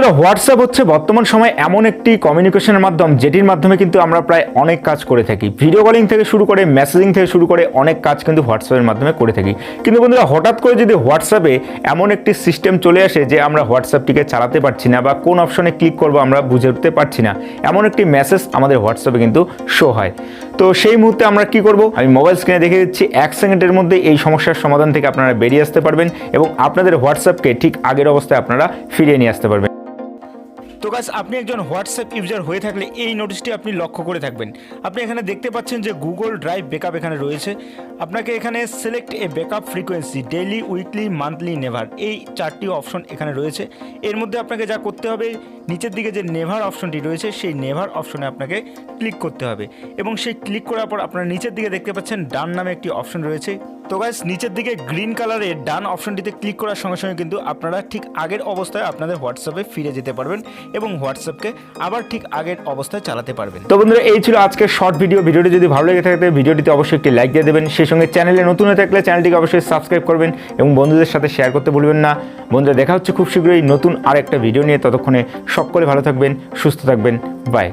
বন্ধুরা, হোয়াটসঅ্যাপ হচ্ছে বর্তমান সময়ে এমন একটি কমিউনিকেশনের মাধ্যম যেটির মাধ্যমে কিন্তু আমরা প্রায় অনেক কাজ করে থাকি। ভিডিও কলিং থেকে শুরু করে মেসেজিং থেকে শুরু করে অনেক কাজ কিন্তু হোয়াটসঅ্যাপের মাধ্যমে করে থাকি। কিন্তু বন্ধুরা, হঠাৎ করে যদি হোয়াটসঅ্যাপে এমন একটি সিস্টেম চলে আসে যে আমরা হোয়াটসঅ্যাপটিকে চালাতে পারছি না বা কোন অপশনে ক্লিক করব আমরা বুঝে উঠতে পারছি না, এমন একটি মেসেজ আমাদের হোয়াটসঅ্যাপে কিন্তু শো হয়। তো সেই মুহূর্তে আমরা কি করব, আমি মোবাইল স্ক্রিনে দেখে দিচ্ছি। 1 সেকেন্ডের মধ্যে এই সমস্যার সমাধান থেকে আপনারা বেরিয়ে আসতে পারবেন এবং আপনাদের হোয়াটসঅ্যাপকে ঠিক আগের অবস্থায় আপনারা ফিরিয়ে নিয়ে আসতে পারবেন। তো গাইস, আপনি একজন হোয়াটসঅ্যাপ ইউজার হয়ে থাকলে এই নোটিশটি আপনি লক্ষ্য করে থাকবেন। আপনি এখানে দেখতে পাচ্ছেন যে গুগল ড্রাইভ ব্যাকআপ এখানে রয়েছে। আপনাকে এখানে সিলেক্ট এ backup frequency daily, weekly, monthly, never, এই 4টি অপশন এখানে রয়েছে। এর মধ্যে আপনাকে যা করতে হবে, নিচের দিকে যে নেভার অপশনটি রয়েছে সেই নেভার অপশনে আপনাকে ক্লিক করতে হবে এবং সেই ক্লিক করার পর আপনারা নিচের দিকে দেখতে পাচ্ছেন ডান নামে একটি অপশন রয়েছে। তো গাইস, নিচের দিকে গ্রিন কালারের ডান অপশনটিতে ক্লিক করার সঙ্গে সঙ্গে কিন্তু আপনারা ঠিক আগের অবস্থায় আপনাদের হোয়াটসঅ্যাপে ফিরে যেতে পারবেন এবং হোয়াটসঅ্যাপকে আবার ঠিক আগের অবস্থায় চালাতে পারবেন। তো বন্ধুরা, এই ছিল আজকের শর্ট ভিডিও। ভিডিওটি যদি ভালো লেগে থাকে ভিডিওটিতে অবশ্যই একটি লাইক দিয়ে দেবেন। সেই সঙ্গে চ্যানেলে নতুন হয়ে থাকলে চ্যানেলটিকে অবশ্যই সাবস্ক্রাইব করবেন এবং বন্ধুদের সাথে শেয়ার করতে ভুলবেন না। বন্ধুরা, দেখা হচ্ছে খুব শীঘ্রই নতুন আর একটা ভিডিও নিয়ে। ততক্ষণে সকলে ভালো থাকবেন, সুস্থ থাকবেন। বাই।